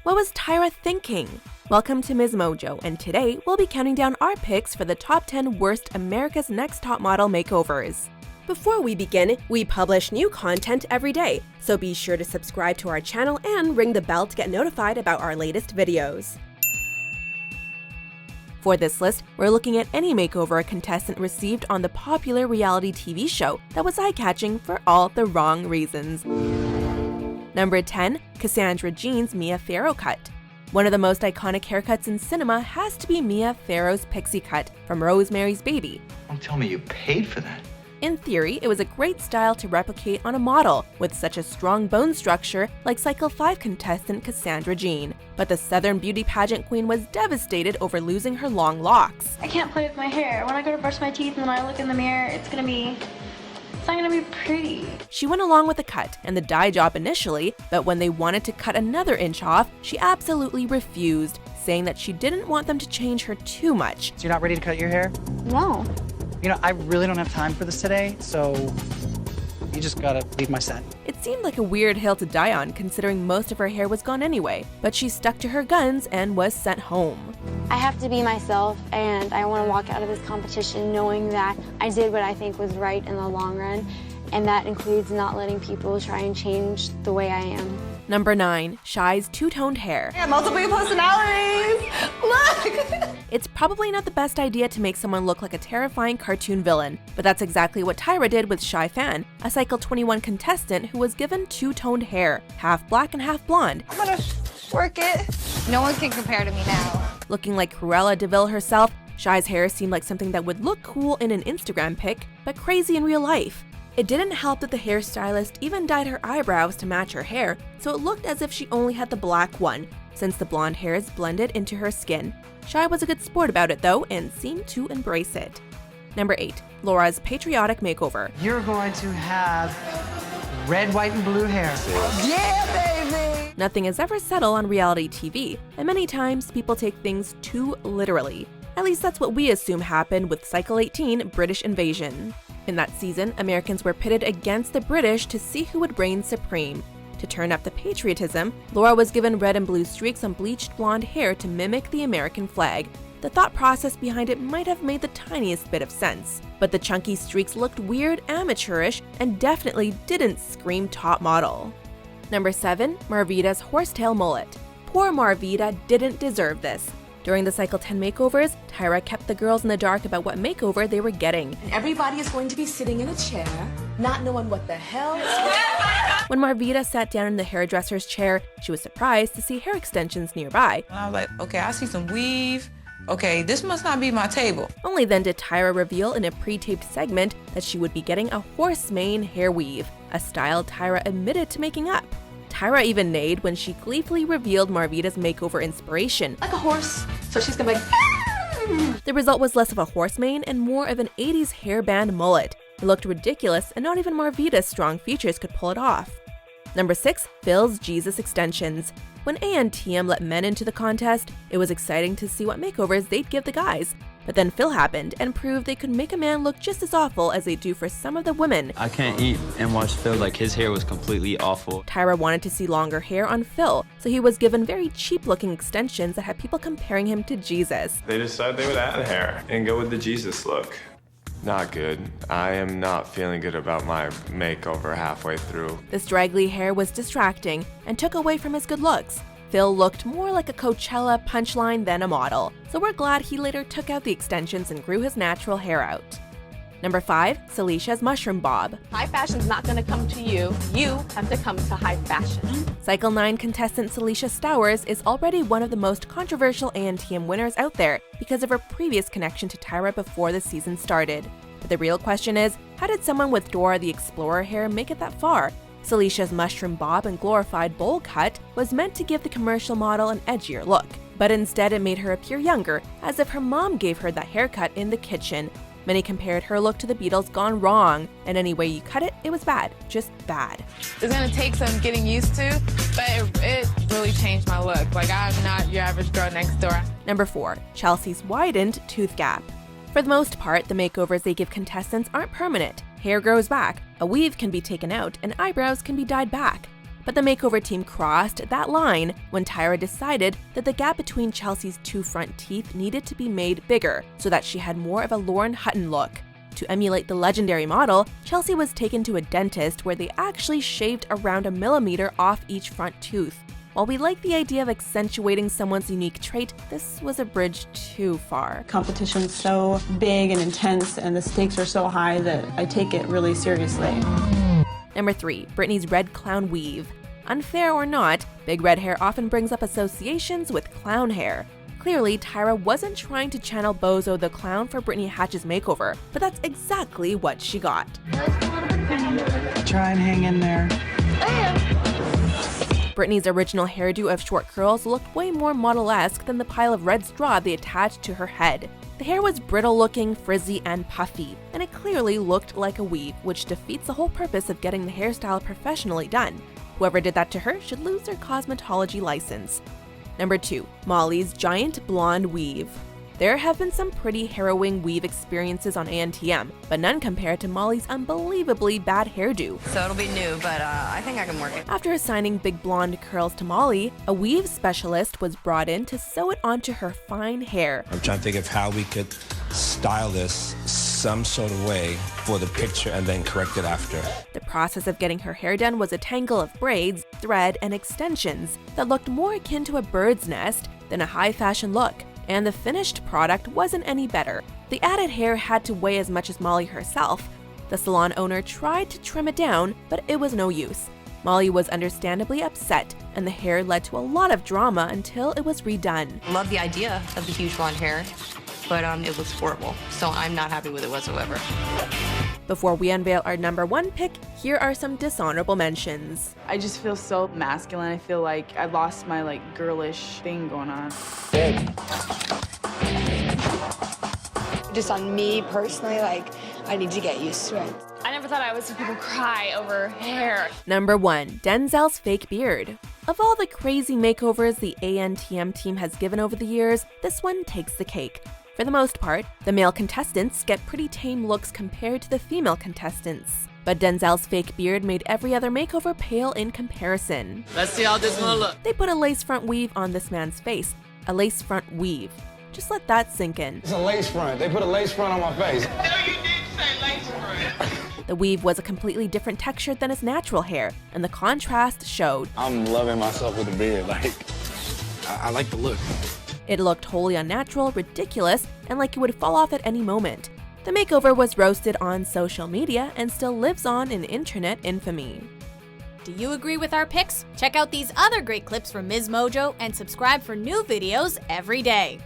What was Tyra thinking? Welcome to MsMojo, and today we'll be counting down our picks for the top 10 worst America's Next Top Model makeovers. Before we begin, we publish new content every day, so be sure to subscribe to our channel and ring the bell to get notified about our latest videos. For this list, we're looking at any makeover a contestant received on the popular reality TV show that was eye-catching for all the wrong reasons. Number 10. Cassandra Jean's Mia Farrow cut. One of the most iconic haircuts in cinema has to be Mia Farrow's pixie cut from Rosemary's Baby. Don't tell me you paid for that. In theory, it was a great style to replicate on a model with such a strong bone structure like Cycle 5 contestant Cassandra Jean. But the Southern beauty pageant queen was devastated over losing her long locks. I can't play with my hair. When I go to brush my teeth and then I look in the mirror, it's not gonna be pretty. She went along with the cut and the dye job initially, but when they wanted to cut another inch off, she absolutely refused, saying that she didn't want them to change her too much. So you're not ready to cut your hair? No. You know, I really don't have time for this today, so you just gotta leave my set. It seemed like a weird hill to die on considering most of her hair was gone anyway, but she stuck to her guns and was sent home. I have to be myself, and I want to walk out of this competition knowing that I did what I think was right in the long run, and that includes not letting people try and change the way I am. Number 9. Shei's two-toned hair. I have multiple personalities! Look! It's probably not the best idea to make someone look like a terrifying cartoon villain, but that's exactly what Tyra did with Shei Fan, a Cycle 21 contestant who was given two-toned hair, half black and half blonde. I'm gonna work it. No one can compare to me now. Looking like Cruella de Vil herself, Shei's hair seemed like something that would look cool in an Instagram pic, but crazy in real life. It didn't help that the hairstylist even dyed her eyebrows to match her hair, so it looked as if she only had the black one, since the blonde hairs blended into her skin. Shei was a good sport about it though, and seemed to embrace it. Number 8. Laura's Patriotic Makeover. You're going to have red, white, and blue hair. Yeah, baby! Nothing is ever settled on reality TV, and many times people take things too literally. At least that's what we assume happened with Cycle 18 British Invasion. In that season, Americans were pitted against the British to see who would reign supreme. To turn up the patriotism, Laura was given red and blue streaks on bleached blonde hair to mimic the American flag. The thought process behind it might have made the tiniest bit of sense, but the chunky streaks looked weird, amateurish, and definitely didn't scream top model. Number 7. Marvita's horsetail mullet. Poor Marvita didn't deserve this. During the Cycle 10 makeovers, Tyra kept the girls in the dark about what makeover they were getting. Everybody is going to be sitting in a chair, not knowing what the hell is going on. When Marvita sat down in the hairdresser's chair, she was surprised to see hair extensions nearby. And I was like, okay, I see some weave. Okay, this must not be my table. Only then did Tyra reveal in a pre-taped segment that she would be getting a horse mane hair weave, a style Tyra admitted to making up. Tyra even neighed when she gleefully revealed Marvita's makeover inspiration. Like a horse, so she's gonna be The result was less of a horse mane and more of an 80s hairband mullet. It looked ridiculous, and not even Marvita's strong features could pull it off. Number 6. Phil's Jesus extensions. When ANTM let men into the contest, it was exciting to see what makeovers they'd give the guys. But then Phil happened and proved they could make a man look just as awful as they do for some of the women. I can't eat and watch Phil, like his hair was completely awful. Tyra wanted to see longer hair on Phil, so he was given very cheap-looking extensions that had people comparing him to Jesus. They decided they would add hair and go with the Jesus look. Not good. I am not feeling good about my makeover halfway through. The straggly hair was distracting and took away from his good looks. Phil looked more like a Coachella punchline than a model, so we're glad he later took out the extensions and grew his natural hair out. Number 5. Saleisha's mushroom bob. High fashion's not gonna come to you. You have to come to high fashion. Cycle 9 contestant Saleisha Stowers is already one of the most controversial ANTM winners out there because of her previous connection to Tyra before the season started. But the real question is, how did someone with Dora the Explorer hair make it that far? Saleisha's mushroom bob and glorified bowl cut was meant to give the commercial model an edgier look, but instead it made her appear younger, as if her mom gave her that haircut in the kitchen. Many compared her look to the Beatles gone wrong, and any way you cut it, it was bad. Just bad. It's gonna take some getting used to, but it really changed my look. Like, I'm not your average girl next door. Number 4. Chelsea's widened tooth gap. For the most part, the makeovers they give contestants aren't permanent. Hair grows back, a weave can be taken out, and eyebrows can be dyed back. But the makeover team crossed that line when Tyra decided that the gap between Chelsea's two front teeth needed to be made bigger so that she had more of a Lauren Hutton look. To emulate the legendary model, Chelsea was taken to a dentist where they actually shaved around 1 millimeter off each front tooth. While we like the idea of accentuating someone's unique trait, this was a bridge too far. Competition's so big and intense, and the stakes are so high that I take it really seriously. Number 3. Brittany's red clown weave. Unfair or not, big red hair often brings up associations with clown hair. Clearly, Tyra wasn't trying to channel Bozo the Clown for Brittany Hatch's makeover, but that's exactly what she got. Try and hang in there. Brittany's original hairdo of short curls looked way more model-esque than the pile of red straw they attached to her head. The hair was brittle-looking, frizzy, and puffy, and it clearly looked like a weave, which defeats the whole purpose of getting the hairstyle professionally done. Whoever did that to her should lose their cosmetology license. Number 2. Molly's giant blonde weave. There have been some pretty harrowing weave experiences on ANTM, but none compared to Molly's unbelievably bad hairdo. So it'll be new, but I think I can work it. After assigning big blonde curls to Molly, a weave specialist was brought in to sew it onto her fine hair. I'm trying to think of how we could style this some sort of way for the picture and then correct it after. The process of getting her hair done was a tangle of braids, thread, and extensions that looked more akin to a bird's nest than a high-fashion look. And the finished product wasn't any better. The added hair had to weigh as much as Molly herself. The salon owner tried to trim it down, but it was no use. Molly was understandably upset, and the hair led to a lot of drama until it was redone. Love the idea of the huge blonde hair, but it looks horrible, so I'm not happy with it whatsoever. Before we unveil our number 1 pick, here are some dishonorable mentions. I just feel so masculine. I feel like I lost my girlish thing going on. Just on me personally, I need to get used to it. I never thought I would see people cry over hair. Number 1. Denzel's fake beard. Of all the crazy makeovers the ANTM team has given over the years, this one takes the cake. For the most part, the male contestants get pretty tame looks compared to the female contestants. But Denzel's fake beard made every other makeover pale in comparison. Let's see how this one looks. They put a lace front weave on this man's face. A lace front weave. Just let that sink in. It's a lace front. They put a lace front on my face. No, you didn't say lace front. The weave was a completely different texture than his natural hair, and the contrast showed. I'm loving myself with the beard. I like the look. It looked wholly unnatural, ridiculous, and like it would fall off at any moment. The makeover was roasted on social media and still lives on in internet infamy. Do you agree with our picks? Check out these other great clips from MsMojo and subscribe for new videos every day.